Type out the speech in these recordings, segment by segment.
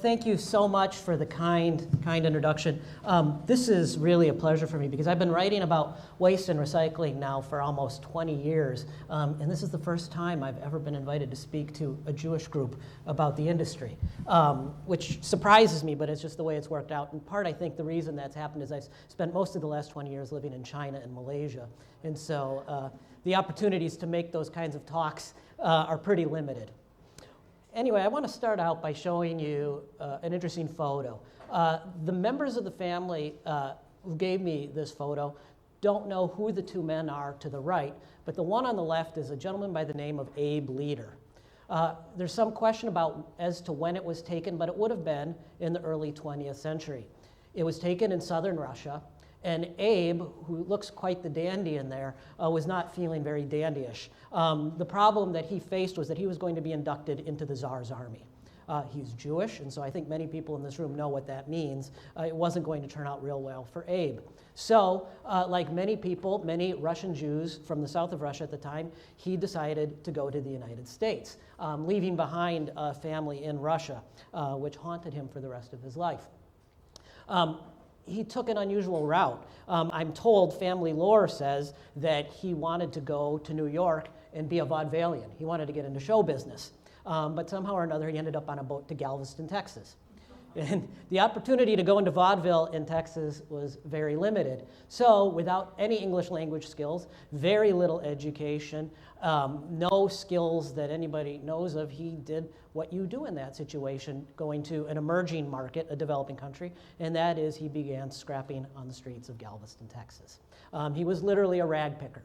thank you so much for the kind introduction. This is really a pleasure for me because I've been writing about waste and recycling now for almost 20 years, and this is the first time I've ever been invited to speak to a Jewish group about the industry, which surprises me, but it's just the way it's worked out. In part, I think the reason that's happened is I've spent most of the last 20 years living in China and Malaysia, and so the opportunities to make those kinds of talks are pretty limited. Anyway, I want to start out by showing you an interesting photo. The members of the family who gave me this photo don't know who the two men are to the right, but the one on the left is a gentleman by the name of Abe Leader. There's some question as to when it was taken, but it would have been in the early 20th century. It was taken in southern Russia, and Abe, who looks quite the dandy in there, was not feeling very dandyish. The problem that he faced was that he was going to be inducted into the Tsar's army. He's Jewish, and so I think many people in this room know what that means. It wasn't going to turn out real well for Abe. So, like many people, many Russian Jews from the south of Russia at the time, he decided to go to the United States, leaving behind a family in Russia, which haunted him for the rest of his life. He took an unusual route. I'm told family lore says that he wanted to go to New York and be a vaudevillian. He wanted to get into show business. But somehow or another, he ended up on a boat to Galveston, Texas. And the opportunity to go into vaudeville in Texas was very limited. So without any English language skills, very little education, no skills that anybody knows of, he did what you do in that situation, going to an emerging market, a developing country, and that is he began scrapping on the streets of Galveston, Texas. He was literally a rag picker.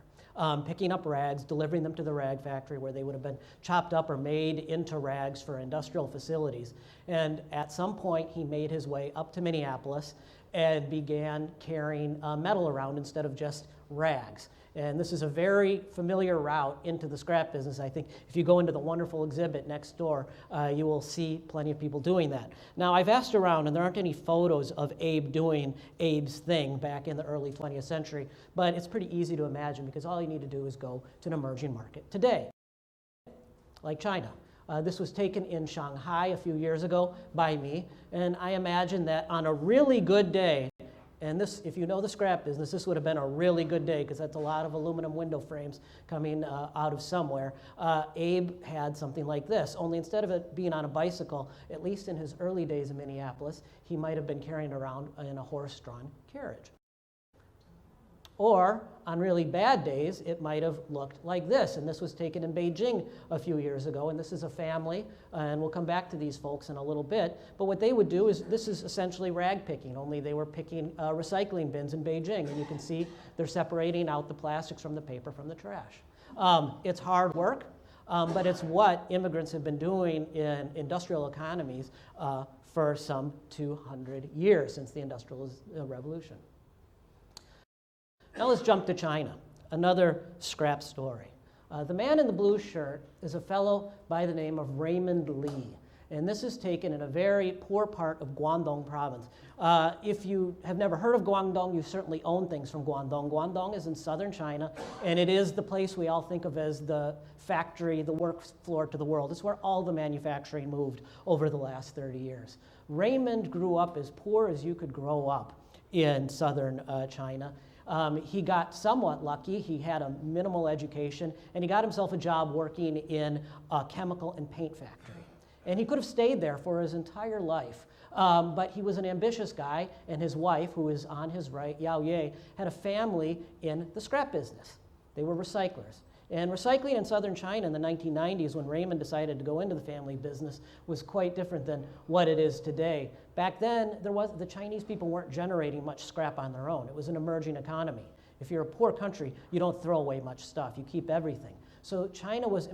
Picking up rags, delivering them to the rag factory where they would have been chopped up or made into rags for industrial facilities. And at some point, he made his way up to Minneapolis and began carrying metal around instead of just rags. And this is a very familiar route into the scrap business. I think if you go into the wonderful exhibit next door, you will see plenty of people doing that. Now, I've asked around, and there aren't any photos of Abe doing Abe's thing back in the early 20th century, but it's pretty easy to imagine because all you need to do is go to an emerging market today, like China. This was taken in Shanghai a few years ago by me, and I imagine that on a really good day, and this, if you know the scrap business, this would have been a really good day because that's a lot of aluminum window frames coming out of somewhere. Abe had something like this, only instead of it being on a bicycle, at least in his early days in Minneapolis, he might have been carrying it around in a horse-drawn carriage. Or on really bad days, it might have looked like this. And this was taken in Beijing a few years ago. And this is a family, and we'll come back to these folks in a little bit. But what they would do is, this is essentially rag picking, only they were picking recycling bins in Beijing. And you can see they're separating out the plastics from the paper from the trash. It's hard work, but it's what immigrants have been doing in industrial economies for some 200 years since the Industrial Revolution. Now let's jump to China, another scrap story. The man in the blue shirt is a fellow by the name of Raymond Lee, and this is taken in a very poor part of Guangdong Province. If you have never heard of Guangdong, you certainly own things from Guangdong. Guangdong is in southern China, and it is the place we all think of as the factory, the work floor to the world. It's where all the manufacturing moved over the last 30 years. Raymond grew up as poor as you could grow up in southern China. He got somewhat lucky. He had a minimal education, and he got himself a job working in a chemical and paint factory. And he could have stayed there for his entire life, but he was an ambitious guy, and his wife, who is on his right, Yao Ye, had a family in the scrap business. They were recyclers. And recycling in southern China in the 1990s, when Raymond decided to go into the family business, was quite different than what it is today. Back then, the Chinese people weren't generating much scrap on their own. It was an emerging economy. If you're a poor country, you don't throw away much stuff. You keep everything. So China was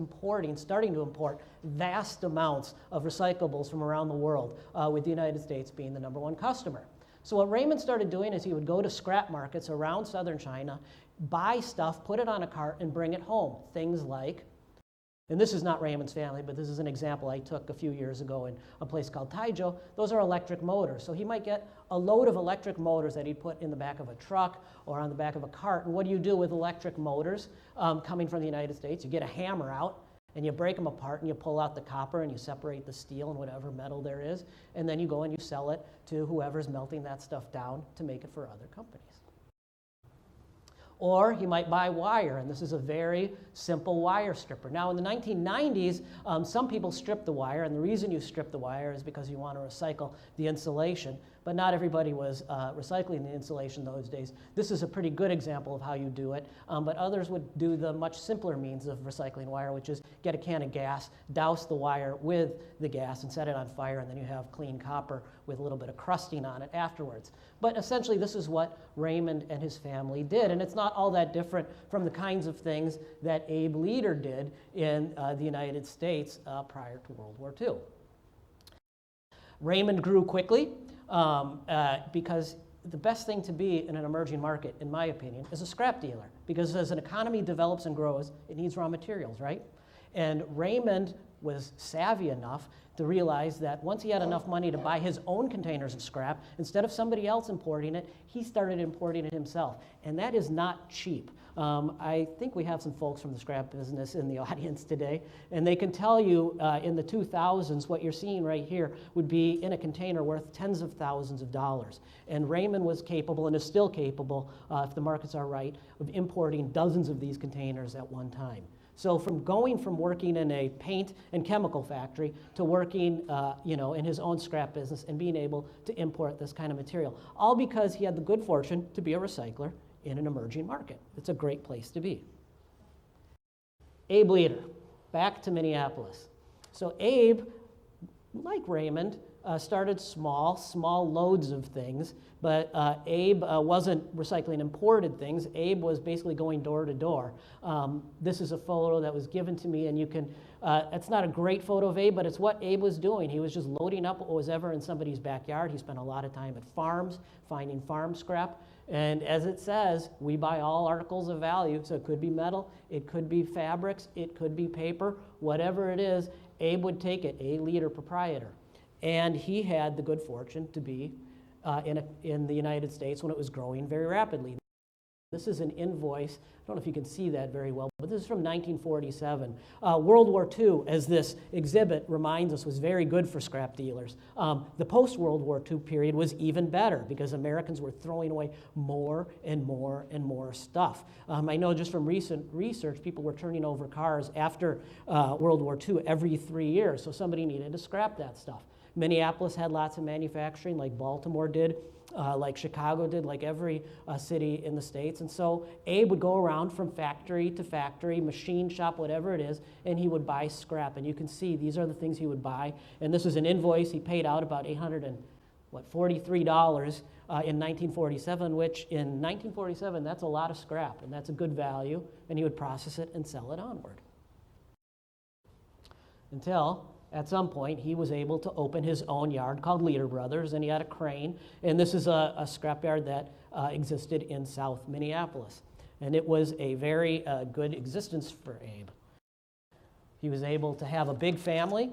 starting to import vast amounts of recyclables from around the world, with the United States being the #1 customer. So what Raymond started doing is he would go to scrap markets around southern China, buy stuff, put it on a cart, and bring it home. Things like, and this is not Raymond's family, but this is an example I took a few years ago in a place called Taizhou. Those are electric motors. So he might get a load of electric motors that he'd put in the back of a truck or on the back of a cart. And what do you do with electric motors coming from the United States? You get a hammer out, and you break them apart and you pull out the copper and you separate the steel and whatever metal there is, and then you go and you sell it to whoever's melting that stuff down to make it for other companies. Or you might buy wire, and this is a very simple wire stripper. Now, in the 1990s, some people stripped the wire, and the reason you strip the wire is because you want to recycle the insulation, but not everybody was recycling the insulation those days. This is a pretty good example of how you do it, but others would do the much simpler means of recycling wire, which is get a can of gas, douse the wire with the gas, and set it on fire, and then you have clean copper with a little bit of crusting on it afterwards. But essentially, this is what Raymond and his family did, and it's not all that different from the kinds of things that Abe Leader did in the United States prior to World War II. Raymond grew quickly because the best thing to be in an emerging market, in my opinion, is a scrap dealer, because as an economy develops and grows, it needs raw materials, right? And Raymond was savvy enough to realize that once he had enough money to buy his own containers of scrap, instead of somebody else importing it, he started importing it himself. And that is not cheap. I think we have some folks from the scrap business in the audience today, and they can tell you in the 2000s, what you're seeing right here would be in a container worth tens of thousands of dollars. And Raymond was capable, and is still capable, if the markets are right, of importing dozens of these containers at one time. So from going from working in a paint and chemical factory to working in his own scrap business and being able to import this kind of material, all because he had the good fortune to be a recycler in an emerging market. It's a great place to be. Abe Leader, back to Minneapolis. So Abe, like Raymond, started small loads of things, but Abe wasn't recycling imported things. Abe was basically going door to door. This is a photo that was given to me, and you can, it's not a great photo of Abe, but it's what Abe was doing. He was just loading up what was ever in somebody's backyard. He spent a lot of time at farms, finding farm scrap. And as it says, we buy all articles of value. So it could be metal, it could be fabrics, it could be paper, whatever it is, Abe would take it, a leader proprietor. And he had the good fortune to be in the United States when it was growing very rapidly. This is an invoice. I don't know if you can see that very well, but this is from 1947. World War II, as this exhibit reminds us, was very good for scrap dealers. The post-World War II period was even better because Americans were throwing away more and more and more stuff. I know just from recent research, people were turning over cars after World War II every 3 years, so somebody needed to scrap that stuff. Minneapolis had lots of manufacturing, like Baltimore did, like Chicago did, like every city in the States. And so Abe would go around from factory to factory, machine shop, whatever it is, and he would buy scrap. And you can see these are the things he would buy. And this is an invoice. He paid out about $843 in 1947, which in 1947, that's a lot of scrap, and that's a good value. And he would process it and sell it onward. Until at some point, he was able to open his own yard called Leader Brothers, and he had a crane. And this is a scrapyard that existed in South Minneapolis. And it was a very good existence for Abe. He was able to have a big family.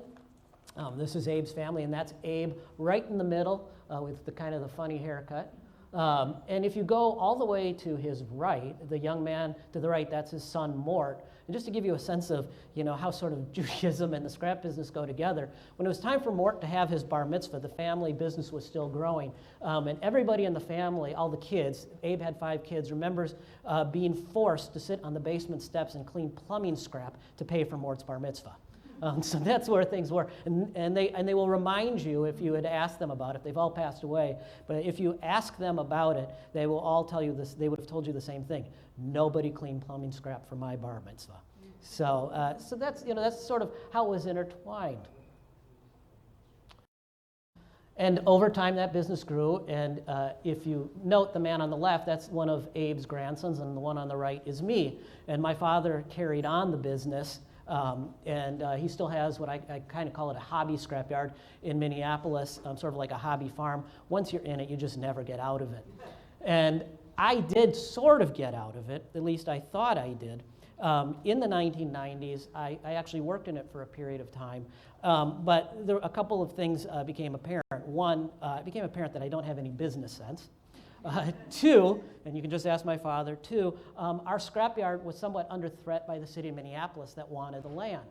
This is Abe's family, and that's Abe right in the middle with the kind of the funny haircut. And if you go all the way to his right, the young man to the right, that's his son Mort. And just to give you a sense of, how sort of Judaism and the scrap business go together, when it was time for Mort to have his bar mitzvah, the family business was still growing. And everybody in the family, all the kids, Abe had 5 kids, remembers being forced to sit on the basement steps and clean plumbing scrap to pay for Mort's bar mitzvah. So that's where things were. And they will remind you if you had asked them about it. They've all passed away. But if you ask them about it, they will all tell you this. They would have told you the same thing. Nobody cleaned plumbing scrap for my bar mitzvah. So that's, that's sort of how it was intertwined. And over time, that business grew. And if you note the man on the left, that's one of Abe's grandsons, and the one on the right is me. And my father carried on the business. And he still has what I kind of call it a hobby scrapyard in Minneapolis, sort of like a hobby farm. Once you're in it, you just never get out of it. And I did sort of get out of it, at least I thought I did. In the 1990s, I actually worked in it for a period of time, but a couple of things became apparent. One, it became apparent that I don't have any business sense. 2, and you can just ask my father, 2, our scrapyard was somewhat under threat by the city of Minneapolis that wanted the land.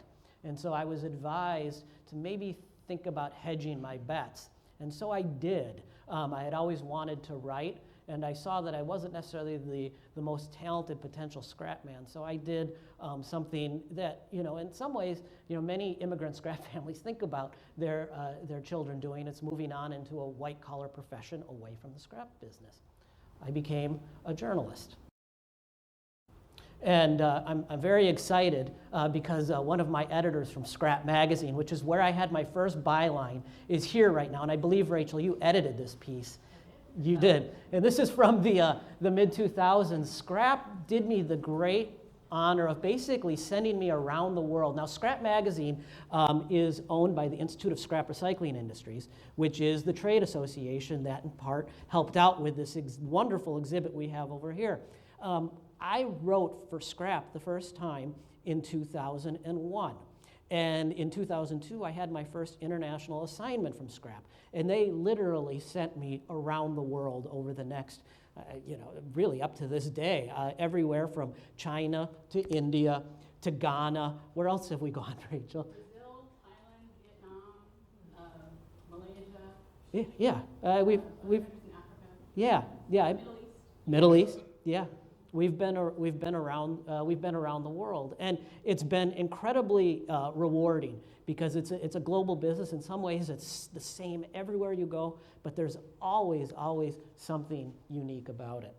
And so I was advised to maybe think about hedging my bets. And so I did. I had always wanted to write, and I saw that I wasn't necessarily the most talented potential scrap man. So I did something that, in some ways, many immigrant scrap families think about their children doing. It's moving on into a white-collar profession away from the scrap business. I became a journalist. And I'm very excited because one of my editors from Scrap Magazine, which is where I had my first byline, is here right now. And I believe, Rachel, you edited this piece. You did. And this is from the mid-2000s. Scrap did me the great honor of basically sending me around the world. Now, Scrap Magazine is owned by the Institute of Scrap Recycling Industries, which is the trade association that in part helped out with this wonderful exhibit we have over here. I wrote for Scrap the first time in 2001. And in 2002, I had my first international assignment from Scrap. And they literally sent me around the world over the next, really up to this day, everywhere from China to India to Ghana. Where else have we gone, Rachel? Brazil, Thailand, Vietnam, Malaysia. Yeah, we've in Africa. yeah, Middle East. Yeah. We've been around the world, and it's been incredibly rewarding because it's a global business. In some ways, it's the same everywhere you go, but there's always something unique about it.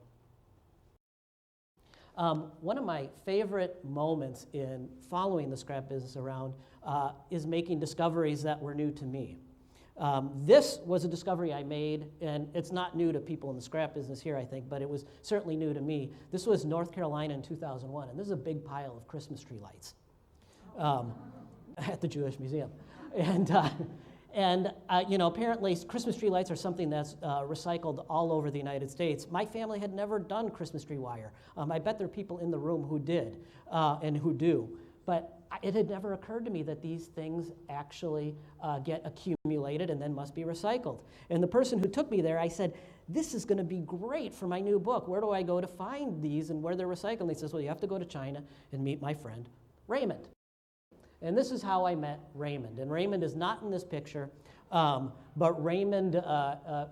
One of my favorite moments in following the scrap business around is making discoveries that were new to me. This was a discovery I made, and it's not new to people in the scrap business here, I think, but it was certainly new to me. This was North Carolina in 2001, and this is a big pile of Christmas tree lights at the Jewish Museum. And apparently Christmas tree lights are something that's recycled all over the United States. My family had never done Christmas tree wire. I bet there are people in the room who did and who do. But it had never occurred to me that these things actually get accumulated and then must be recycled. And the person who took me there, I said, this is going to be great for my new book. Where do I go to find these and where they're recycled? And he says, well, you have to go to China and meet my friend, Raymond. And this is how I met Raymond. And Raymond is not in this picture, but Raymond,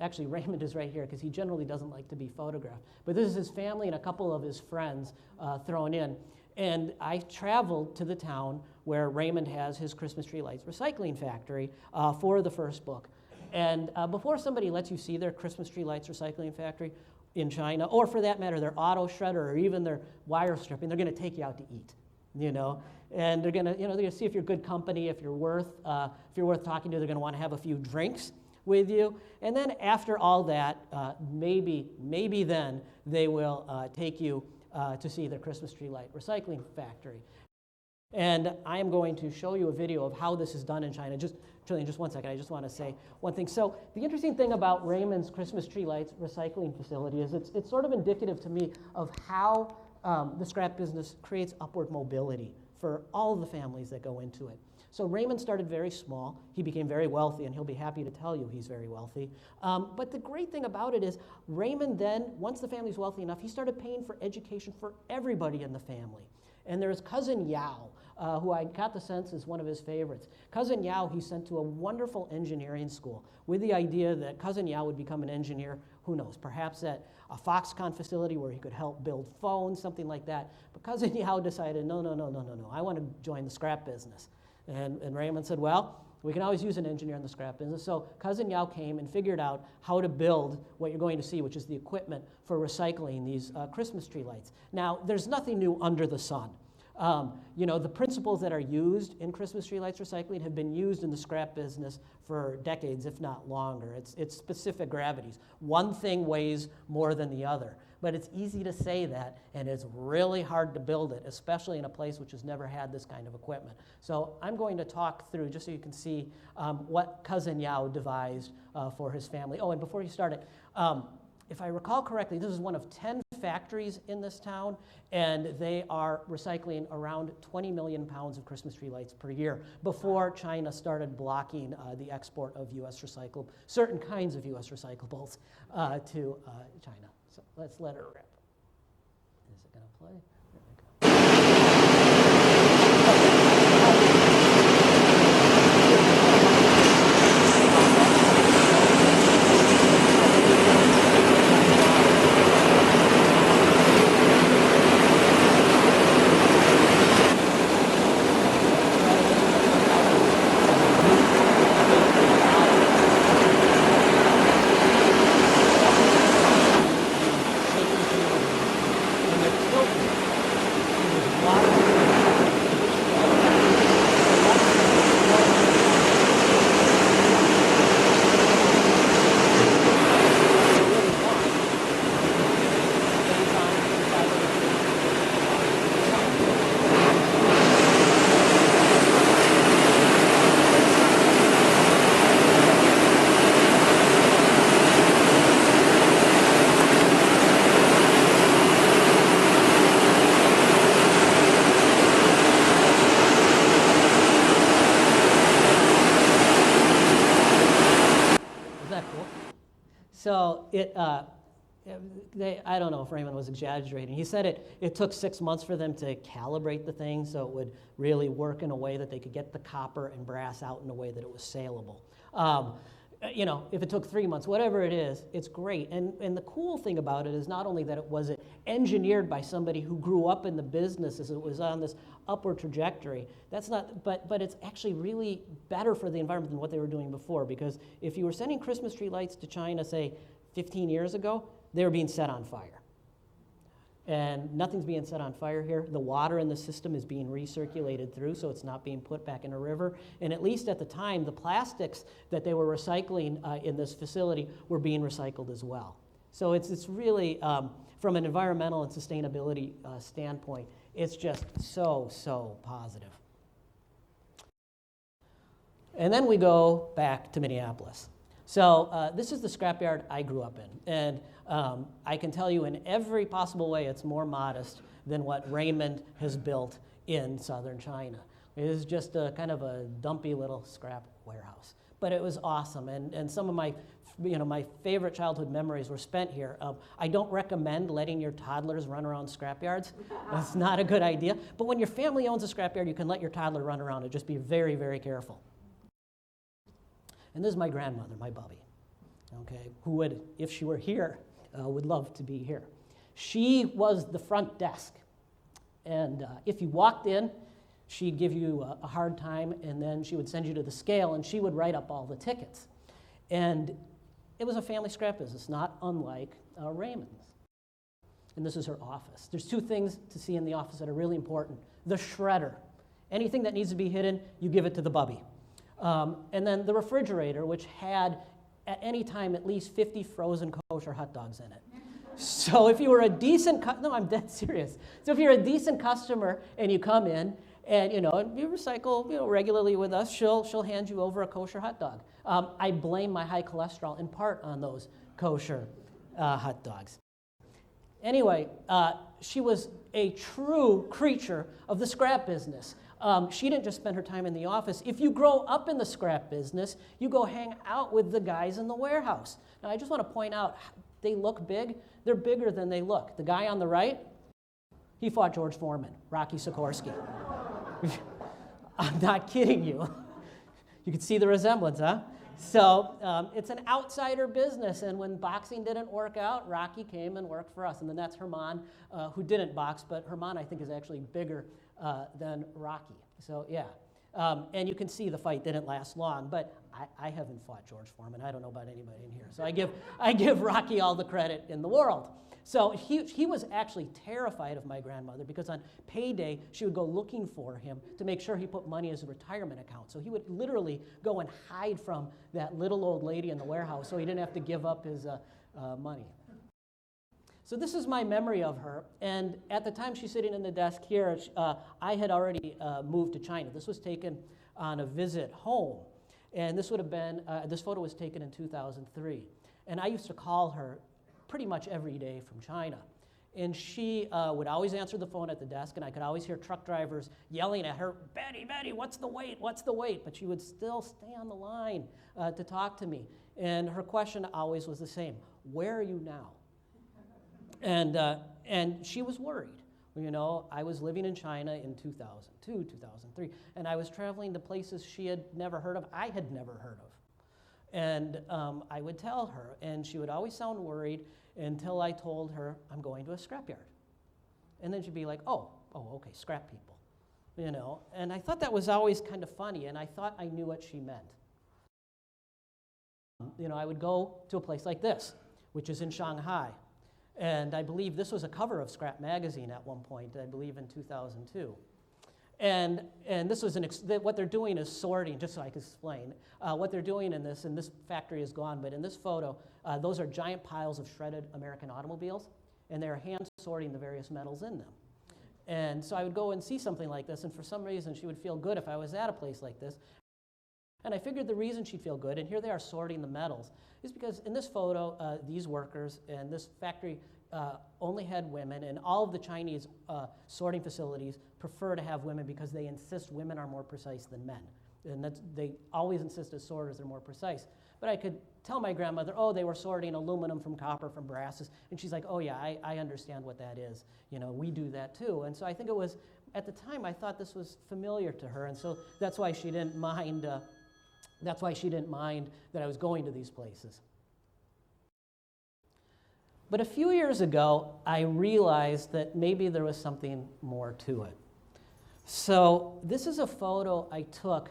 actually Raymond is right here because he generally doesn't like to be photographed. But this is his family and a couple of his friends thrown in. And I traveled to the town where Raymond has his Christmas tree lights recycling factory for the first book. And before somebody lets you see their Christmas tree lights recycling factory in China, or for that matter, their auto shredder or even their wire stripping, they're going to take you out to eat, And they're going to, see if you're good company, if you're worth talking to. They're going to want to have a few drinks with you. And then after all that, maybe then they will take you to see their Christmas tree light recycling factory. And I am going to show you a video of how this is done in China. Just 1 second, I just want to say one thing. So the interesting thing about Raymond's Christmas tree lights recycling facility is it's sort of indicative to me of how the scrap business creates upward mobility for all of the families that go into it. So Raymond started very small. He became very wealthy, and he'll be happy to tell you he's very wealthy. But the great thing about it is Raymond then, once the family's wealthy enough, he started paying for education for everybody in the family. And there's Cousin Yao, who I got the sense is one of his favorites. Cousin Yao he sent to a wonderful engineering school with the idea that Cousin Yao would become an engineer, who knows, perhaps at a Foxconn facility where he could help build phones, something like that. But Cousin Yao decided, no, I want to join the scrap business. And Raymond said, well, we can always use an engineer in the scrap business. So Cousin Yao came and figured out how to build what you're going to see, which is the equipment for recycling these Christmas tree lights. Now, there's nothing new under the sun. The principles that are used in Christmas tree lights recycling have been used in the scrap business for decades, if not longer. It's specific gravities. One thing weighs more than the other. But it's easy to say that, and it's really hard to build it, especially in a place which has never had this kind of equipment. So I'm going to talk through, just so you can see what Cousin Yao devised for his family. Oh, and before you start it, if I recall correctly, this is one of 10 factories in this town, and they are recycling around 20 million pounds of Christmas tree lights per year before China started blocking the export of certain kinds of U.S. recyclables to China. So let's let her rip. Is it going to play? There we go. So I don't know if Raymond was exaggerating. He said it took 6 months for them to calibrate the thing so it would really work in a way that they could get the copper and brass out in a way that it was saleable. If it took 3 months, whatever it is, it's great. And the cool thing about it is not only that it was engineered by somebody who grew up in the business as it was on this upward trajectory. But it's actually really better for the environment than what they were doing before, because if you were sending Christmas tree lights to China, say, 15 years ago, they were being set on fire. And nothing's being set on fire here. The water in the system is being recirculated through, so it's not being put back in a river. And at least at the time, the plastics that they were recycling in this facility were being recycled as well. So it's really, from an environmental and sustainability standpoint, it's just so positive. And then we go back to Minneapolis. So this is the scrapyard I grew up in. And I can tell you in every possible way it's more modest than what Raymond has built in southern China. It is just a kind of a dumpy little scrap warehouse. But it was awesome. And some of my favorite childhood memories were spent here. I don't recommend letting your toddlers run around scrapyards. That's not a good idea. But when your family owns a scrapyard, you can let your toddler run around it. Just be very, very careful. And this is my grandmother, my Bubbe, okay, who would, if she were here, would love to be here. She was the front desk. And if you walked in, she'd give you a hard time, and then she would send you to the scale, and she would write up all the tickets. And it was a family scrap business, not unlike Raymond's. And this is her office. There's two things to see in the office that are really important. The shredder. Anything that needs to be hidden, you give it to the Bubbe. And then the refrigerator, which had at any time at least 50 frozen kosher hot dogs in it. So if you were a decent, no, I'm dead serious. So if you're a decent customer and you come in and you recycle regularly with us, she'll hand you over a kosher hot dog. I blame my high cholesterol in part on those kosher hot dogs. Anyway, she was a true creature of the scrap business. She didn't just spend her time in the office. If you grow up in the scrap business, you go hang out with the guys in the warehouse. Now, I just want to point out, they look big. They're bigger than they look. The guy on the right, he fought George Foreman, Rocky Sikorsky. I'm not kidding you. You can see the resemblance, huh? So it's an outsider business, and when boxing didn't work out, Rocky came and worked for us. And then that's Herman, who didn't box, but Herman, I think, is actually bigger than Rocky. So yeah, and you can see the fight didn't last long, but I haven't fought George Foreman. I don't know about anybody in here. So I give Rocky all the credit in the world. So he was actually terrified of my grandmother because on payday, she would go looking for him to make sure he put money in his retirement account. So he would literally go and hide from that little old lady in the warehouse so he didn't have to give up his money. So this is my memory of her, and at the time she's sitting in the desk here, I had already moved to China. This was taken on a visit home, and this would have been, this photo was taken in 2003. And I used to call her pretty much every day from China. And she would always answer the phone at the desk, and I could always hear truck drivers yelling at her, Betty, what's the wait, what's the wait? But she would still stay on the line to talk to me. And her question always was the same, where are you now? And she was worried. I was living in China in 2002, 2003, and I was traveling to places she had never heard of, I had never heard of. And I would tell her, and she would always sound worried until I told her, I'm going to a scrapyard. And then she'd be like, oh, okay, scrap people. And I thought that was always kind of funny, and I thought I knew what she meant. I would go to a place like this, which is in Shanghai. And I believe this was a cover of Scrap Magazine at one point, I believe in 2002. And this was what they're doing is sorting, just so I can explain. What they're doing in this, and this factory is gone, but in this photo, those are giant piles of shredded American automobiles, and they're hand sorting the various metals in them. And so I would go and see something like this, and for some reason she would feel good if I was at a place like this. And I figured the reason she'd feel good, and here they are sorting the metals, is because in this photo, these workers and this factory only had women, and all of the Chinese sorting facilities prefer to have women because they insist women are more precise than men. And they always insist as sorters they're more precise. But I could tell my grandmother, oh, they were sorting aluminum from copper from brasses. And she's like, oh yeah, I understand what that is. You know, we do that too. And so I think it was, at the time, I thought this was familiar to her. And so that's why she didn't mind, that I was going to these places. But a few years ago, I realized that maybe there was something more to it. So this is a photo I took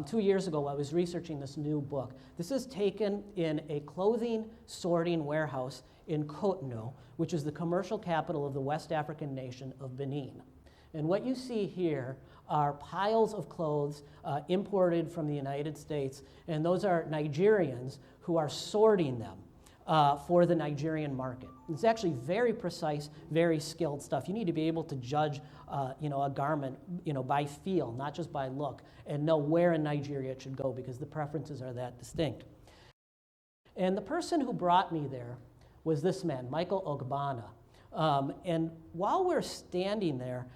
2 years ago while I was researching this new book. This is taken in a clothing sorting warehouse in Cotonou, which is the commercial capital of the West African nation of Benin. And what you see here are piles of clothes imported from the United States, and those are Nigerians who are sorting them for the Nigerian market. It's actually very precise, very skilled stuff. You need to be able to judge a garment by feel, not just by look, and know where in Nigeria it should go because the preferences are that distinct. And the person who brought me there was this man, Michael Oh Gabbana. And while we're standing there,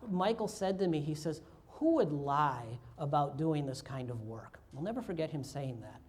Michael said to me, he says, who would lie about doing this kind of work? I'll never forget him saying that.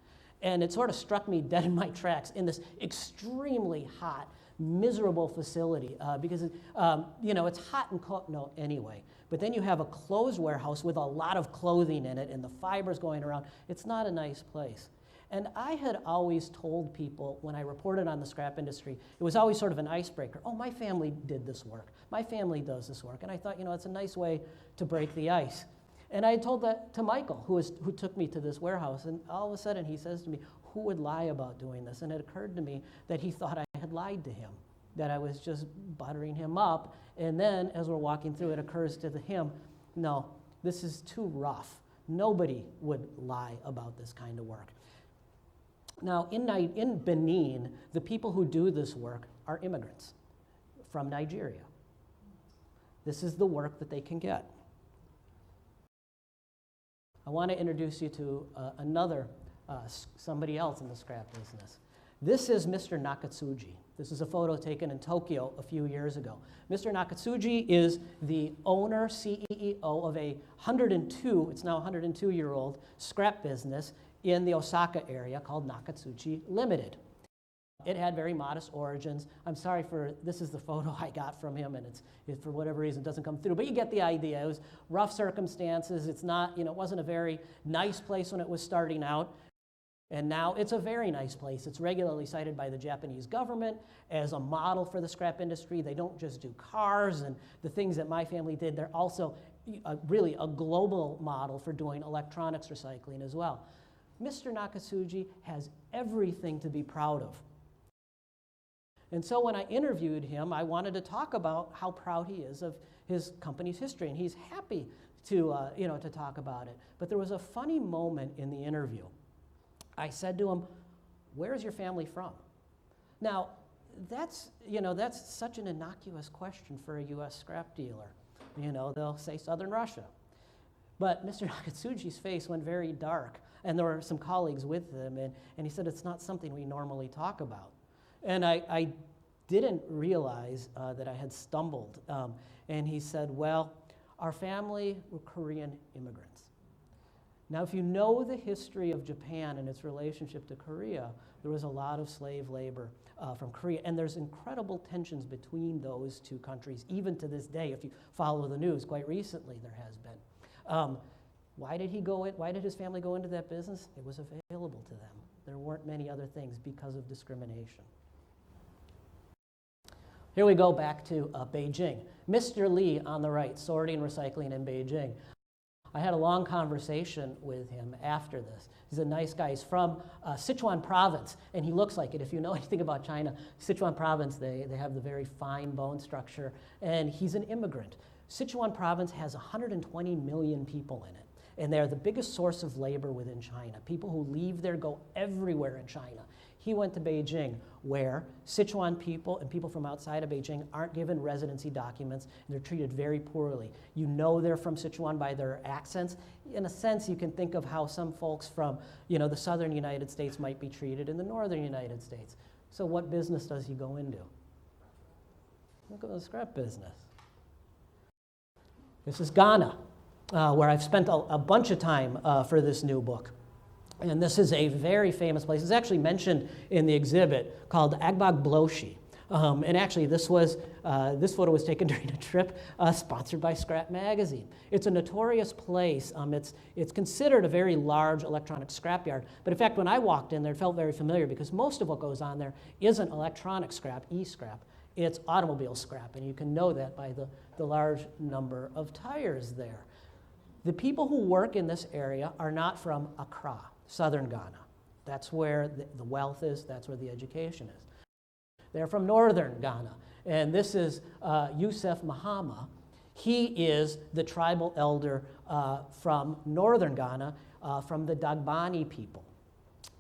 And it sort of struck me dead in my tracks in this extremely hot, miserable facility because it's hot in Cotonou anyway. But then you have a clothes warehouse with a lot of clothing in it and the fibers going around. It's not a nice place. And I had always told people when I reported on the scrap industry, it was always sort of an icebreaker. Oh, my family did this work. My family does this work. And I thought, it's a nice way to break the ice. And I had told that to Michael, who took me to this warehouse. And all of a sudden he says to me, who would lie about doing this? And it occurred to me that he thought I had lied to him, that I was just buttering him up. And then as we're walking through, it occurs to him, no, this is too rough. Nobody would lie about this kind of work. Now, in Benin, the people who do this work are immigrants from Nigeria. This is the work that they can get. I want to introduce you to somebody else in the scrap business. This is Mr. Nakatsu G. This is a photo taken in Tokyo a few years ago. Mr. Nakatsu G is the owner, CEO of it's now 102-year-old scrap business in the Osaka area called Nakatsu Chi Limited. It had very modest origins. I'm sorry this is the photo I got from him, and it for whatever reason doesn't come through, but you get the idea. It was rough circumstances. It's not, it wasn't a very nice place when it was starting out, and now it's a very nice place. It's regularly cited by the Japanese government as a model for the scrap industry. They don't just do cars and the things that my family did. They're also really a global model for doing electronics recycling as well. Mr. Nakatsuji has everything to be proud of. And so when I interviewed him, I wanted to talk about how proud he is of his company's history, and he's happy to talk about it. But there was a funny moment in the interview. I said to him, "Where's your family from?" Now, that's such an innocuous question for a U.S. scrap dealer. They'll say Southern Russia. But Mr. Nakatsuji's face went very dark, and there were some colleagues with him, and he said, it's not something we normally talk about. And I didn't realize that I had stumbled. And he said, well, our family were Korean immigrants. Now, if you know the history of Japan and its relationship to Korea, there was a lot of slave labor from Korea, and there's incredible tensions between those two countries, even to this day. If you follow the news, quite recently there has been. Why did his family go into that business? It was available to them. There weren't many other things because of discrimination. Here we go back to Beijing. Mr. Lee on the right, sorting recycling in Beijing. I had a long conversation with him after this. He's a nice guy. He's from Sichuan Province, and he looks like it. If you know anything about China, Sichuan Province, they have the very fine bone structure, and he's an immigrant. Sichuan Province has 120 million people in it, and they're the biggest source of labor within China. People who leave there go everywhere in China. He went to Beijing, where Sichuan people and people from outside of Beijing aren't given residency documents, and they're treated very poorly. You know they're from Sichuan by their accents. In a sense, you can think of how some folks from the southern United States might be treated in the northern United States. So what business does he go into? Look at the scrap business. This is Ghana, where I've spent a bunch of time for this new book. And this is a very famous place. It's actually mentioned in the exhibit called Agbag Bloshi. And actually, this photo was taken during a trip sponsored by Scrap Magazine. It's a notorious place. It's considered a very large electronic scrapyard. But in fact, when I walked in there, it felt very familiar because most of what goes on there isn't electronic scrap, e-scrap. It's automobile scrap, and you can know that by the large number of tires there. The people who work in this area are not from Accra, southern Ghana. That's where the wealth is, that's where the education is. They're from northern Ghana, and this is Yousef Mahama. He is the tribal elder from northern Ghana, from the Dagbani people.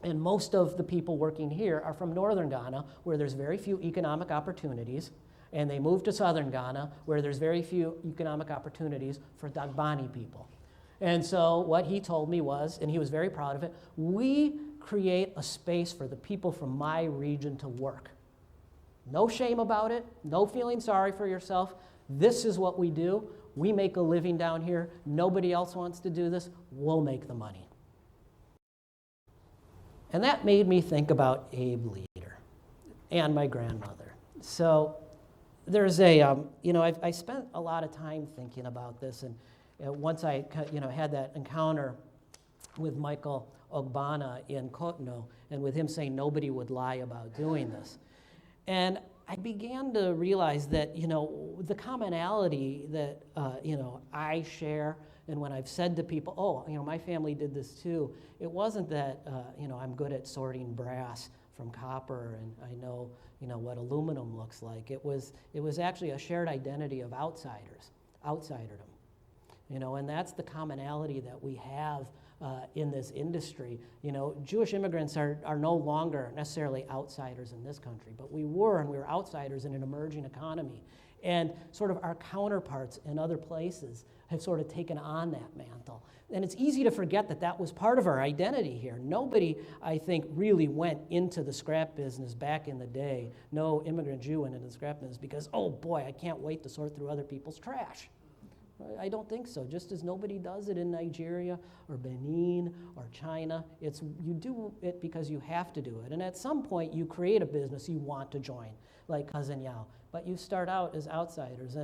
And most of the people working here are from northern Ghana, where there's very few economic opportunities, and they move to southern Ghana, where there's very few economic opportunities for Dagbani people. And so what he told me was, and he was very proud of it, we create a space for the people from my region to work. No shame about it, no feeling sorry for yourself. This is what we do. We make a living down here. Nobody else wants to do this. We'll make the money. And that made me think about Abe Leader and my grandmother. So there's I spent a lot of time thinking about this, and once I had that encounter with Michael Oh Gabbana in Cotonou, and with him saying nobody would lie about doing this. And I began to realize that, the commonality that, I share, and when I've said to people, oh, my family did this too, it wasn't that, I'm good at sorting brass from copper and I know, what aluminum looks like. It was actually a shared identity of outsiderdom, and that's the commonality that we have in this industry. Jewish immigrants are no longer necessarily outsiders in this country, but we were outsiders in an emerging economy. And sort of our counterparts in other places have sort of taken on that mantle. And it's easy to forget that that was part of our identity here. Nobody, I think, really went into the scrap business back in the day. No immigrant Jew went into the scrap business because, oh boy, I can't wait to sort through other people's trash. I don't think so. Just as nobody does it in Nigeria or Benin or China, you do it because you have to do it. And at some point, you create a business you want to join, like Cousin Yao. But you start out as outsiders.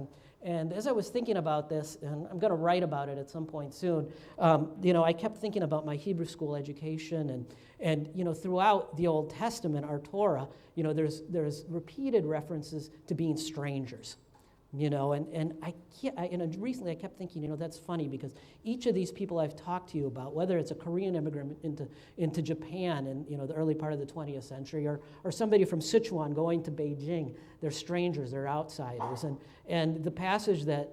And as I was thinking about this, and I'm going to write about it at some point soon, I kept thinking about my Hebrew school education, and throughout the Old Testament, our Torah, there's repeated references to being strangers. And recently I kept thinking, that's funny because each of these people I've talked to you about, whether it's a Korean immigrant into Japan in the early part of the 20th century, or somebody from Sichuan going to Beijing, they're strangers, they're outsiders. And the passage that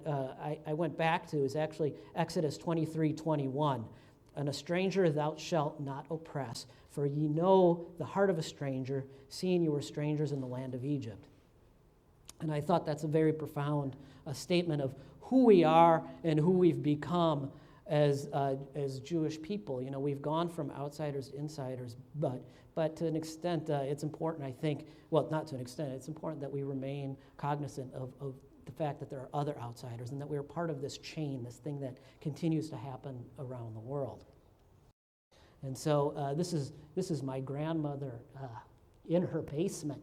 I went back to is actually Exodus 23:21. And a stranger thou shalt not oppress, for ye know the heart of a stranger, seeing you were strangers in the land of Egypt. And I thought that's a very profound statement of who we are and who we've become as Jewish people. We've gone from outsiders to insiders, but to an extent, it's important, I think, well, not to an extent, it's important that we remain cognizant of the fact that there are other outsiders and that we're part of this chain, this thing that continues to happen around the world. And so this is my grandmother in her basement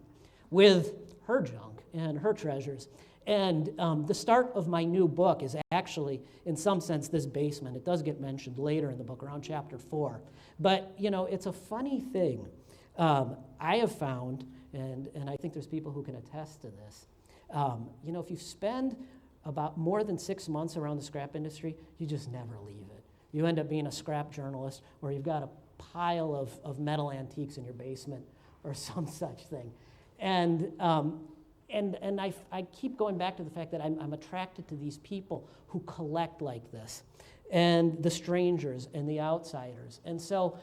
with her junk and her treasures. And the start of my new book is actually, in some sense, this basement. It does get mentioned later in the book, around chapter 4. But, it's a funny thing. I have found, and I think there's people who can attest to this, if you spend about more than 6 months around the scrap industry, you just never leave it. You end up being a scrap journalist where you've got a pile of metal antiques in your basement or some such thing. And I keep going back to the fact that I'm attracted to these people who collect like this, and the strangers and the outsiders. And so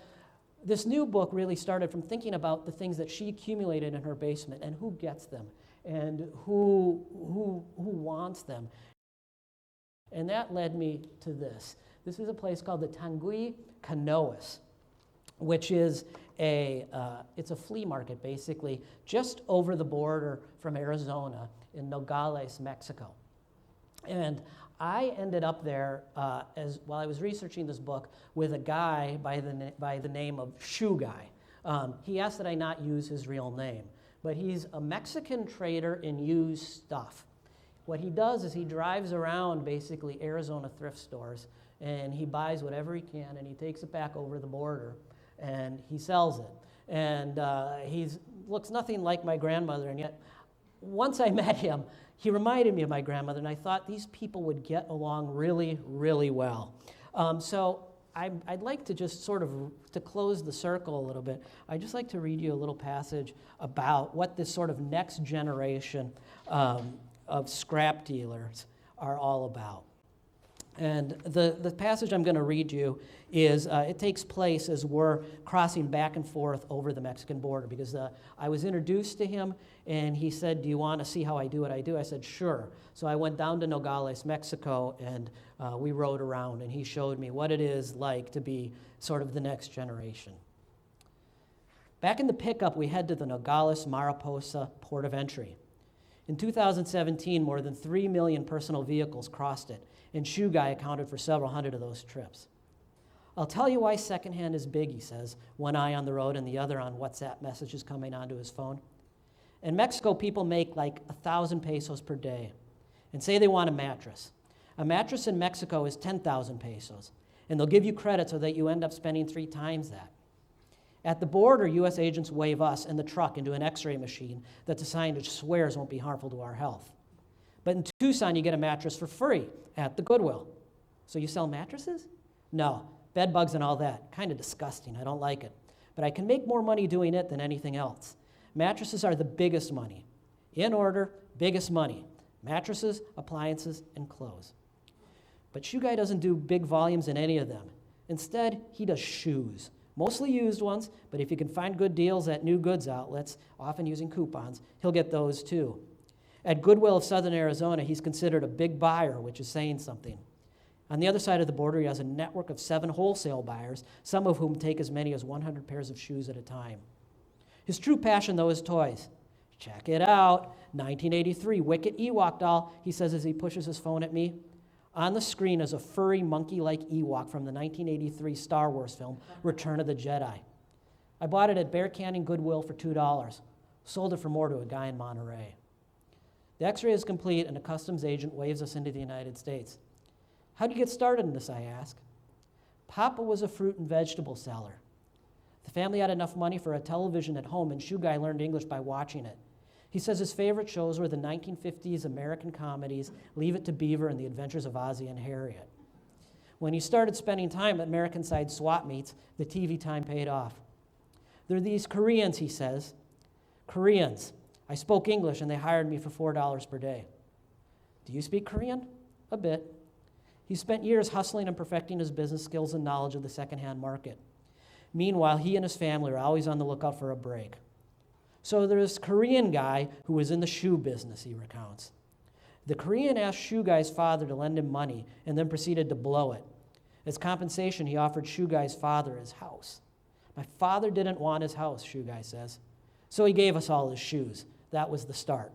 this new book really started from thinking about the things that she accumulated in her basement and who gets them and who wants them. And that led me to this. This is a place called the Tanguy Canoas, which is it's a flea market, basically, just over the border from Arizona in Nogales, Mexico. And I ended up there while I was researching this book with a guy by the name of Shoe Guy. He asked that I not use his real name, but he's a Mexican trader in used stuff. What he does is he drives around basically Arizona thrift stores and he buys whatever he can and he takes it back over the border and he sells it. And he looks nothing like my grandmother, and yet once I met him, he reminded me of my grandmother, and I thought these people would get along really, really well. So I'd like to just sort of, to close the circle a little bit, I'd just like to read you a little passage about what this sort of next generation of scrap dealers are all about. And the passage I'm going to read you is, it takes place as we're crossing back and forth over the Mexican border, because I was introduced to him, and he said, do you want to see how I do what I do? I said, sure. So I went down to Nogales, Mexico, and we rode around, and he showed me what it is like to be sort of the next generation. Back in the pickup, we head to the Nogales Mariposa port of entry. In 2017, more than 3 million personal vehicles crossed it, and Shoe Guy accounted for several hundred of those trips. I'll tell you why secondhand is big, he says, one eye on the road and the other on WhatsApp messages coming onto his phone. In Mexico, people make like 1,000 pesos per day and say they want a mattress. A mattress in Mexico is 10,000 pesos, and they'll give you credit so that you end up spending 3 times that. At the border, U.S. agents wave us and the truck into an x-ray machine that the signage swears won't be harmful to our health. But in Tucson, you get a mattress for free at the Goodwill. So you sell mattresses? No, bed bugs and all that. Kind of disgusting. I don't like it. But I can make more money doing it than anything else. Mattresses are the biggest money. In order, biggest money. Mattresses, appliances, and clothes. But Shoe Guy doesn't do big volumes in any of them. Instead, he does shoes. Mostly used ones, but if you can find good deals at new goods outlets, often using coupons, he'll get those too. At Goodwill of Southern Arizona, he's considered a big buyer, which is saying something. On the other side of the border, he has a network of 7 wholesale buyers, some of whom take as many as 100 pairs of shoes at a time. His true passion, though, is toys. Check it out, 1983 Wicket Ewok doll, he says as he pushes his phone at me. On the screen is a furry, monkey-like Ewok from the 1983 Star Wars film, Return of the Jedi. I bought it at Bear Canyon Goodwill for $2. Sold it for more to a guy in Monterey. The x-ray is complete, and a customs agent waves us into the United States. How'd you get started in this, I ask. Papa was a fruit and vegetable seller. The family had enough money for a television at home, and Shoe Guy learned English by watching it. He says his favorite shows were the 1950s American comedies, Leave It to Beaver and The Adventures of Ozzie and Harriet. When he started spending time at American-side swap meets, the TV time paid off. There are these Koreans, he says. Koreans. I spoke English, and they hired me for $4 per day. Do you speak Korean? A bit. He spent years hustling and perfecting his business skills and knowledge of the secondhand market. Meanwhile, he and his family are always on the lookout for a break. So there's this Korean guy who was in the shoe business, he recounts. The Korean asked Shoe Guy's father to lend him money and then proceeded to blow it. As compensation, he offered Shoe Guy's father his house. My father didn't want his house, Shoe Guy says. So he gave us all his shoes. That was the start.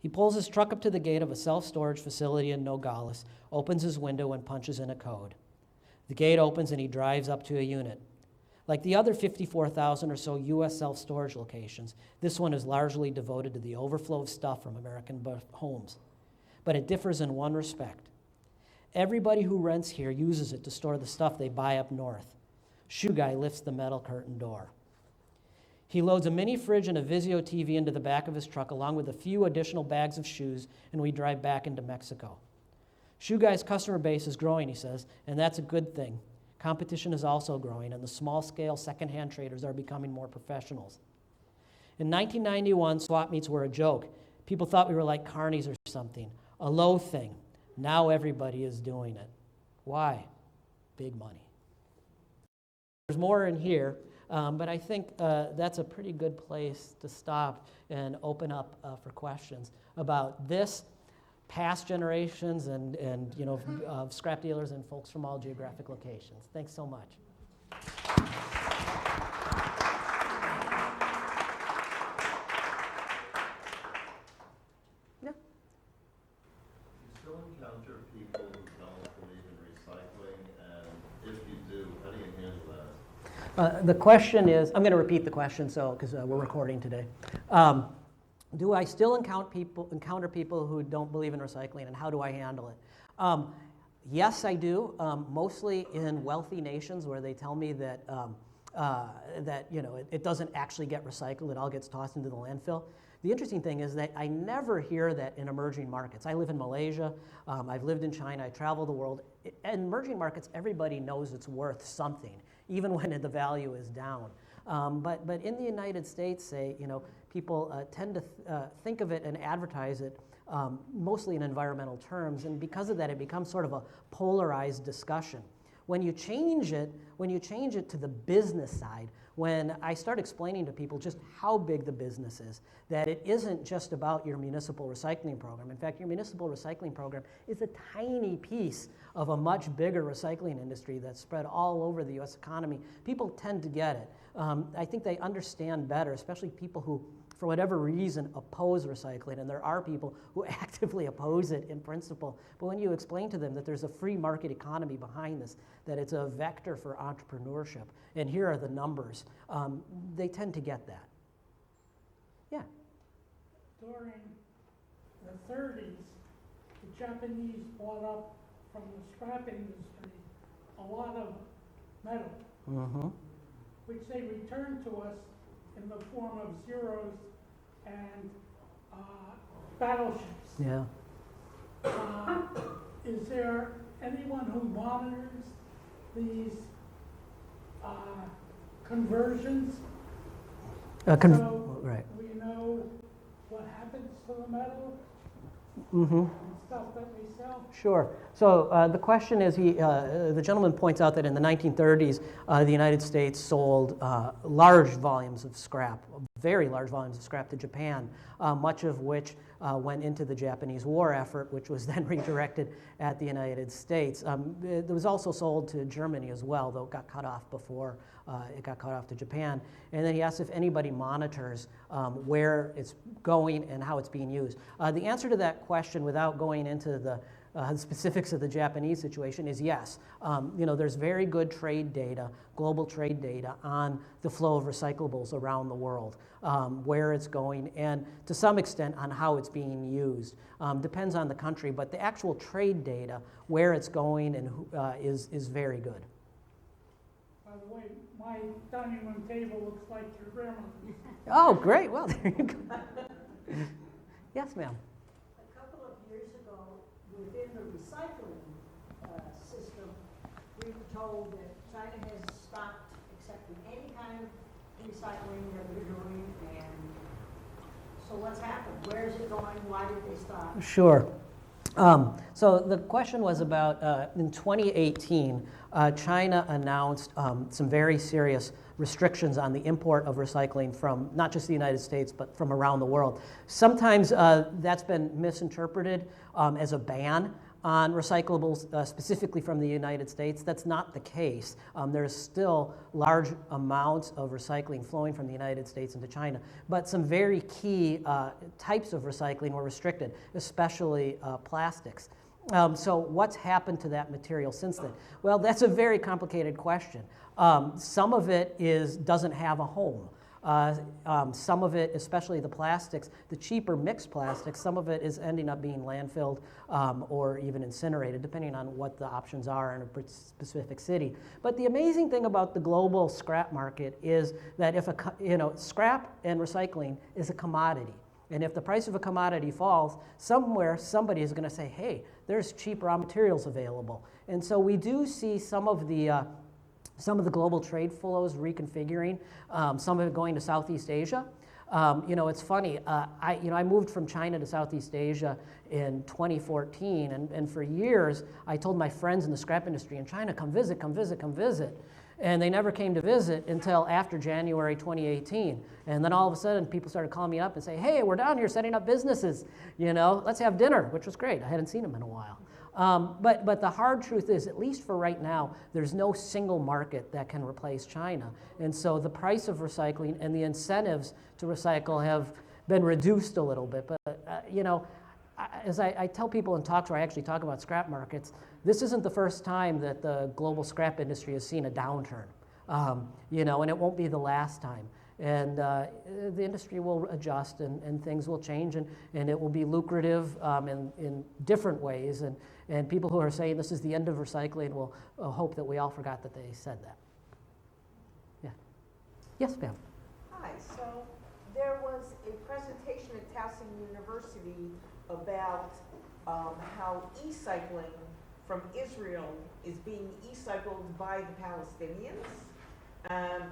He pulls his truck up to the gate of a self-storage facility in Nogales, opens his window, and punches in a code. The gate opens and he drives up to a unit. Like the other 54,000 or so U.S. self-storage locations, this one is largely devoted to the overflow of stuff from American homes. But it differs in one respect. Everybody who rents here uses it to store the stuff they buy up north. Shoe Guy lifts the metal curtain door. He loads a mini fridge and a Vizio TV into the back of his truck, along with a few additional bags of shoes, and we drive back into Mexico. Shoe Guy's customer base is growing, he says, and that's a good thing. Competition is also growing, and the small-scale secondhand traders are becoming more professionals. In 1991, swap meets were a joke. People thought we were like carnies or something, a low thing. Now everybody is doing it. Why? Big money. There's more in here, but I think that's a pretty good place to stop and open up for questions about this, past generations, and scrap dealers and folks from all geographic locations. Thanks so much. The question is, I'm going to repeat the question because we're recording today. Do I still encounter people who don't believe in recycling, and how do I handle it? Yes, I do, mostly in wealthy nations where they tell me that, it doesn't actually get recycled, it all gets tossed into the landfill. The interesting thing is that I never hear that in emerging markets. I live in Malaysia, I've lived in China, I travel the world. In emerging markets, everybody knows it's worth something, even when the value is down. But in the United States, say, people tend to think of it and advertise it mostly in environmental terms, and because of that, it becomes sort of a polarized discussion. When you change it to the business side, when I start explaining to people just how big the business is, that it isn't just about your municipal recycling program. In fact, your municipal recycling program is a tiny piece of a much bigger recycling industry that's spread all over the US economy. People tend to get it. I think they understand better, especially people who, for whatever reason, oppose recycling, and there are people who actively oppose it in principle. But when you explain to them that there's a free market economy behind this, that it's a vector for entrepreneurship, and here are the numbers, they tend to get that. Yeah. During the 30s, the Japanese bought up from the scrap industry a lot of metal, which they returned to us in the form of Zeros and battleships. Yeah. Is there anyone who monitors these conversions? So right. we know what happens to the metal Mm-hmm. and stuff that we sell? Sure. So the question is, the gentleman points out that in the 1930s, the United States sold large volumes of scrap, very large volumes of scrap to Japan, much of which went into the Japanese war effort, which was then redirected at the United States. It was also sold to Germany as well, though it got cut off before it got cut off to Japan. And then he asked if anybody monitors where it's going and how it's being used. The answer to that question, without going into the specifics of the Japanese situation, is yes. There's very good trade data, global trade data, on the flow of recyclables around the world, where it's going, and to some extent on how it's being used. Depends on the country, but the actual trade data, where it's going, and is very good. By the way, my dining room table looks like your grandmother's. Oh, great. Well, there you go. Yes, ma'am. A couple of years ago, within the recycling system, we were told that China has stopped accepting any kind of recycling that we're doing, and so what's happened? Where is it going? Why did they stop? Sure. So the question was about, in 2018, China announced some very serious restrictions on the import of recycling from not just the United States, but from around the world. Sometimes that's been misinterpreted as a ban on recyclables, specifically from the United States. That's not the case. There's still large amounts of recycling flowing from the United States into China, but some very key types of recycling were restricted, especially plastics. So what's happened to that material since then? Well, that's a very complicated question. Some of it doesn't have a home. Some of it, especially the plastics, the cheaper mixed plastics, some of it is ending up being landfilled or even incinerated, depending on what the options are in a specific city. But the amazing thing about the global scrap market is that if scrap and recycling is a commodity. And if the price of a commodity falls, somewhere somebody is going to say, hey, there's cheap raw materials available. And so we do see some of the global trade flows reconfiguring, some of it going to Southeast Asia. It's funny, I moved from China to Southeast Asia in 2014, and for years I told my friends in the scrap industry in China, come visit, come visit, come visit. And they never came to visit until after January 2018. And then all of a sudden, people started calling me up and say, hey, we're down here setting up businesses. Let's have dinner, which was great. I hadn't seen them in a while. But the hard truth is, at least for right now, there's no single market that can replace China. And so the price of recycling and the incentives to recycle have been reduced a little bit. But, as I tell people in talks where I actually talk about scrap markets, this isn't the first time that the global scrap industry has seen a downturn. You know, and it won't be the last time. And the industry will adjust and things will change and it will be lucrative in different ways. And people who are saying this is the end of recycling will hope that we all forgot that they said that. Yeah. Yes, ma'am. Hi, so there was a presentation at Towson University about how e-cycling from Israel is being e-cycled by the Palestinians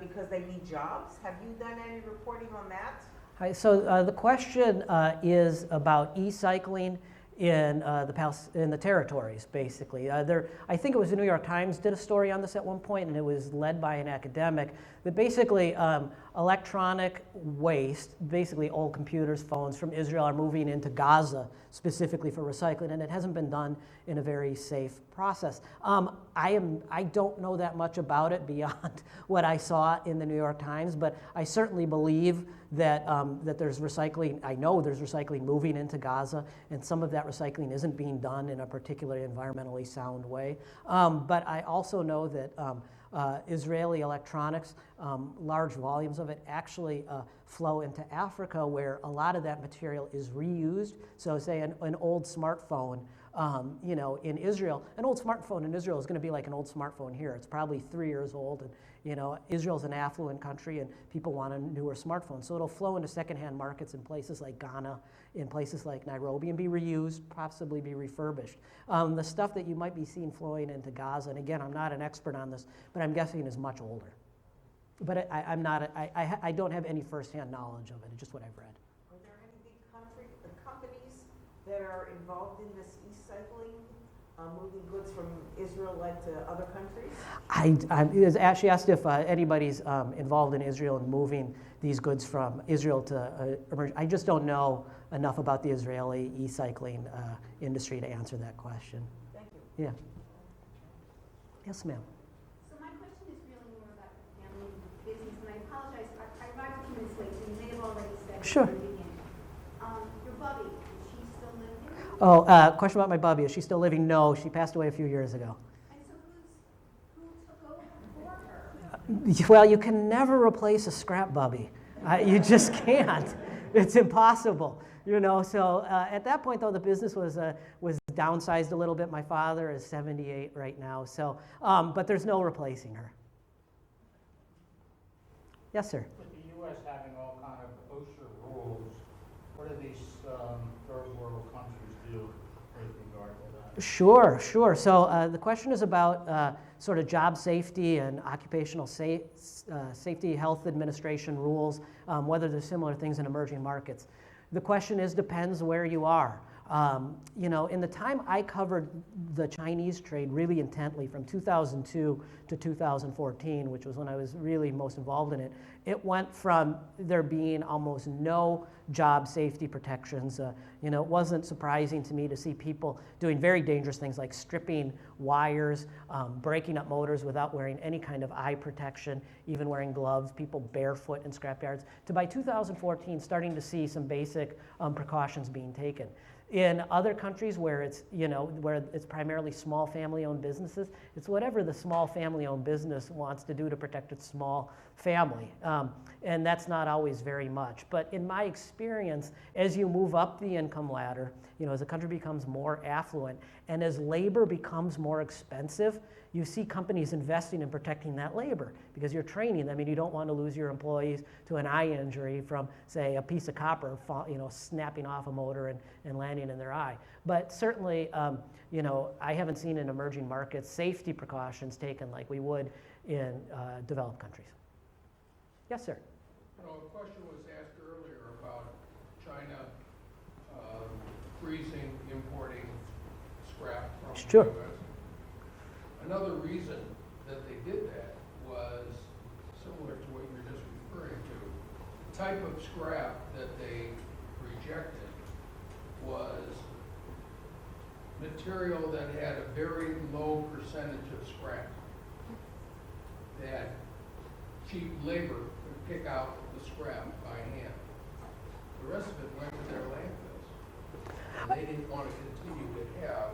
because they need jobs. Have you done any reporting on that? Hi, so the question is about e-cycling in the territories, basically. I think it was the New York Times did a story on this at one point, and it was led by an academic. That basically electronic waste, basically old computers, phones from Israel, are moving into Gaza specifically for recycling, and it hasn't been done in a very safe process. I don't know that much about it beyond what I saw in the New York Times, but I certainly believe that that there's recycling. I know there's recycling moving into Gaza, and some of that recycling isn't being done in a particularly environmentally sound way. But I also know that Israeli electronics, large volumes of it actually flow into Africa, where a lot of that material is reused. So say an old smartphone, you know, in Israel, an old smartphone in Israel is going to be like an old smartphone here. It's probably 3 years old, and you know, Israel's an affluent country, and people want a newer smartphone. So it'll flow into secondhand markets in places like Ghana, in places like Nairobi, and be reused, possibly be refurbished. The stuff that you might be seeing flowing into Gaza, and again, I'm not an expert on this, but I'm guessing is much older. But I don't have any firsthand knowledge of it. It's just what I've read. Are there any big companies that are involved in this e-cycling, moving goods from Israel like to other countries? I was actually asked if anybody's involved in Israel and moving these goods from Israel to emerging. I just don't know enough about the Israeli e-cycling industry to answer that question. Thank you. Yeah. Yes, ma'am. So my question is really more about the family business, and I apologize, I arrived a few minutes late, so you may have already said it Sure. at the beginning. Your Bubbe, is she still living? Oh, question about my Bubby. Is she still living? No, she passed away a few years ago. And so who took over for her? Well, you can never replace a scrap Bubby. You just can't. It's impossible. You know, so at that point, though, the business was downsized a little bit. My father is 78 right now, so but there's no replacing her. Yes, sir. With the U.S. having all kind of OSHA rules, what do these third world countries do with regard to that? Sure, sure. So the question is about sort of job safety and occupational safety health administration rules, whether there's similar things in emerging markets. The question is, depends where you are. You know, in the time I covered the Chinese trade really intently from 2002 to 2014, which was when I was really most involved in it, it went from there being almost no job safety protections. You know, it wasn't surprising to me to see people doing very dangerous things like stripping wires, breaking up motors without wearing any kind of eye protection, even wearing gloves, people barefoot in scrapyards, to by 2014 starting to see some basic precautions being taken. In other countries where it's, you know, where it's primarily small family-owned businesses, it's whatever the small family-owned business wants to do to protect its small family. And that's not always very much. But in my experience, as you move up the income ladder, you know, as the country becomes more affluent, and as labor becomes more expensive, you see companies investing in protecting that labor because you're training them, and you don't want to lose your employees to an eye injury from, say, a piece of copper, you know, snapping off a motor and landing in their eye. But certainly, you know, I haven't seen in emerging markets safety precautions taken like we would in developed countries. Yes, sir. You know, a question was asked earlier about China freezing importing scrap from Sure. the U.S. Another reason that they did that was similar to what you were just referring to. The type of scrap that they rejected was material that had a very low percentage of scrap, that cheap labor could pick out the scrap by hand. The rest of it went to their landfills. And they didn't want to continue to have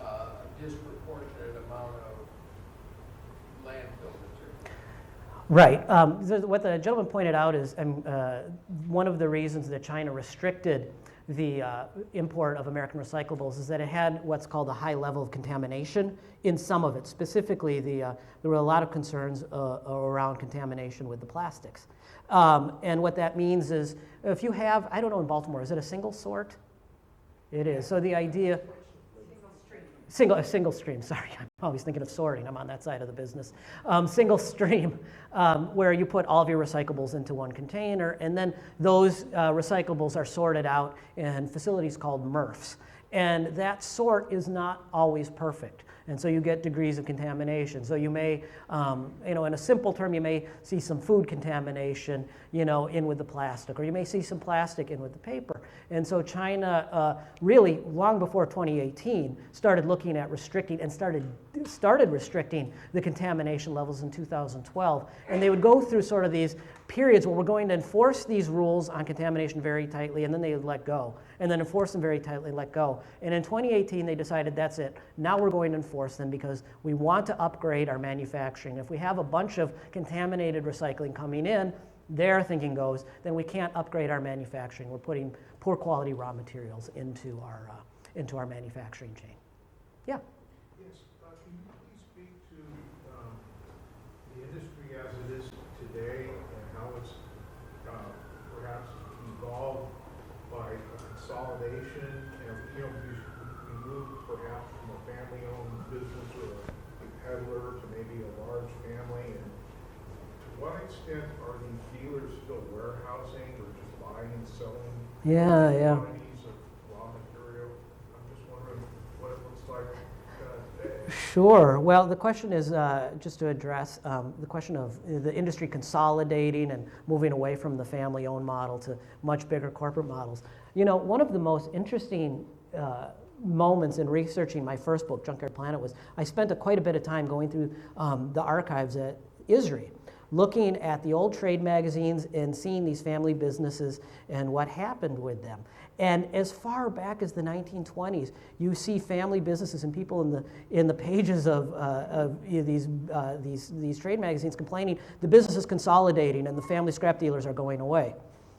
a disproportionate amount of landfill material. Right. What the gentleman pointed out is one of the reasons that China restricted the import of American recyclables is that it had what's called a high level of contamination in some of it. Specifically, there were a lot of concerns around contamination with the plastics. And what that means is if you have, I don't know in Baltimore, is it a single sort? It is. So the idea... Single stream, sorry, I'm always thinking of sorting, I'm on that side of the business. Single stream, where you put all of your recyclables into one container, and then those recyclables are sorted out in facilities called MRFs. And that sort is not always perfect. And so you get degrees of contamination. So you may, in a simple term, you may see some food contamination, in with the plastic, or you may see some plastic in with the paper. And so China, really long before 2018, started looking at restricting and started restricting the contamination levels in 2012. And they would go through sort of these periods where we're going to enforce these rules on contamination very tightly, and then they would let go, and then enforce them very tightly and let go. And in 2018, they decided that's it. Now we're going to enforce them because we want to upgrade our manufacturing. If we have a bunch of contaminated recycling coming in, their thinking goes, then we can't upgrade our manufacturing. We're putting poor quality raw materials into our manufacturing chain. Yeah. Yes, can you please speak to the industry as it is today and how it's perhaps evolved by a consolidation and, we moved perhaps from a family-owned business or a peddler to maybe a large family, and to what extent are these dealers still warehousing or just buying and selling quantities of raw material? I'm just wondering what it looks like today. Sure. Well, the question is, just to address the question of the industry consolidating and moving away from the family-owned model to much bigger corporate models. One of the most interesting moments in researching my first book, Junkyard Planet, was I spent quite a bit of time going through the archives at ISRI, looking at the old trade magazines and seeing these family businesses and what happened with them. And as far back as the 1920s, you see family businesses and people in the pages of these trade magazines complaining the business is consolidating and the family scrap dealers are going away.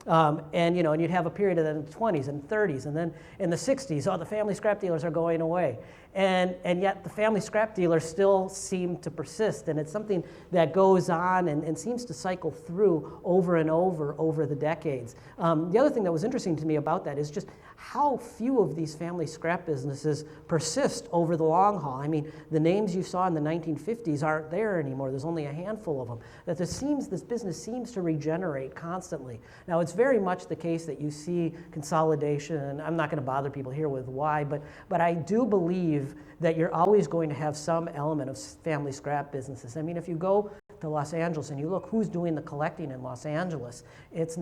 And you'd have a period of that in the 20s and 30s, and then in the 60s, the family scrap dealers are going away. And yet the family scrap dealers still seem to persist, and it's something that goes on and seems to cycle through over and over the decades. The other thing that was interesting to me about that is just how few of these family scrap businesses persist over the long haul. I mean, the names you saw in the 1950s aren't there anymore. There's only a handful of them. That this business seems to regenerate constantly. Now, it's very much the case that you see consolidation, and I'm not going to bother people here with why, but I do believe that you're always going to have some element of family scrap businesses. I mean, if you go to Los Angeles and you look who's doing the collecting in Los Angeles, it's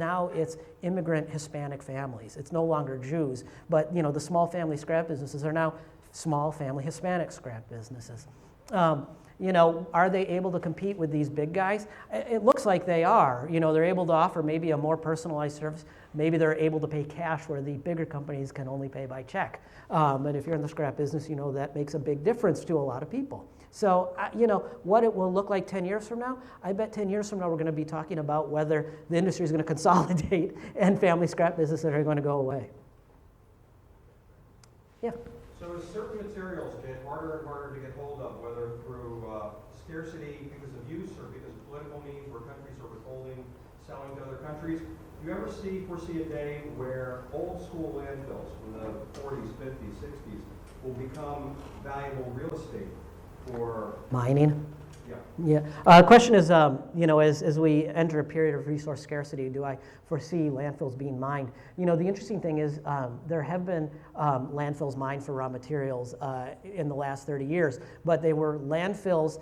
immigrant Hispanic families. It's no longer Jews, but the small family scrap businesses are now small family Hispanic scrap businesses. Are they able to compete with these big guys? It looks like they are. They're able to offer maybe a more personalized service. Maybe they're able to pay cash where the bigger companies can only pay by check. But if you're in the scrap business, that makes a big difference to a lot of people. So, what it will look like 10 years from now, I bet 10 years from now we're going to be talking about whether the industry is going to consolidate and family scrap businesses are going to go away. Yeah. So as certain materials get harder and harder to get hold of, whether through scarcity because of use or because of political means where countries are withholding selling to other countries, do you ever foresee a day where old school landfills from the 40s, 50s, 60s will become valuable real estate for mining? Yeah. Yeah. Question is, as we enter a period of resource scarcity, do I foresee landfills being mined? The interesting thing is there have been landfills mined for raw materials in the last 30 years, but they were landfills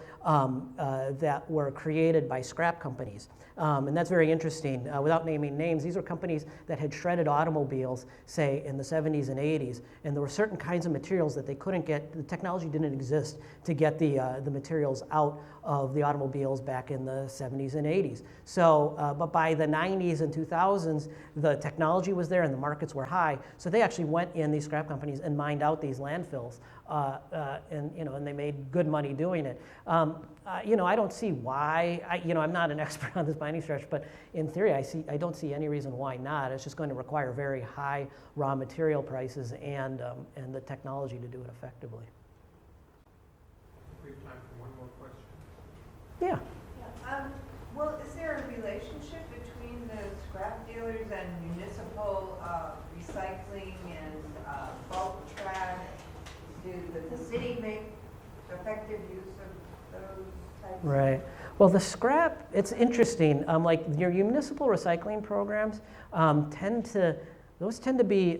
that were created by scrap companies. And that's very interesting. Without naming names, these were companies that had shredded automobiles, say, in the 70s and 80s, and there were certain kinds of materials that they couldn't get, the technology didn't exist to get the materials out of the automobiles back in the 70s and 80s. So, but by the 90s and 2000s, the technology was there and the markets were high. So they actually went in, these scrap companies, and mined out these landfills, and they made good money doing it. I don't see why. I'm not an expert on this by any stretch, but in theory, I don't see any reason why not. It's just going to require very high raw material prices and the technology to do it effectively. We have time for one more question. Yeah. Well, is there a relationship between the scrap dealers and municipal recycling and bulk trash? Does the city make effective use of those types? Right. Well, the scrap, it's interesting. Like your municipal recycling programs tend to be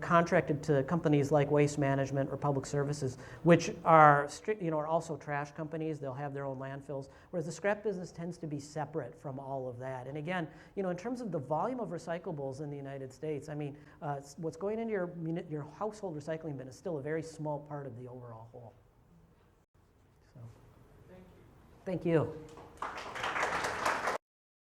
contracted to companies like Waste Management or Public Services, which are are also trash companies. They'll have their own landfills, whereas the scrap business tends to be separate from all of that. And again, in terms of the volume of recyclables in the United States, I mean, what's going into your household recycling bin is still a very small part of the overall whole. So, thank you.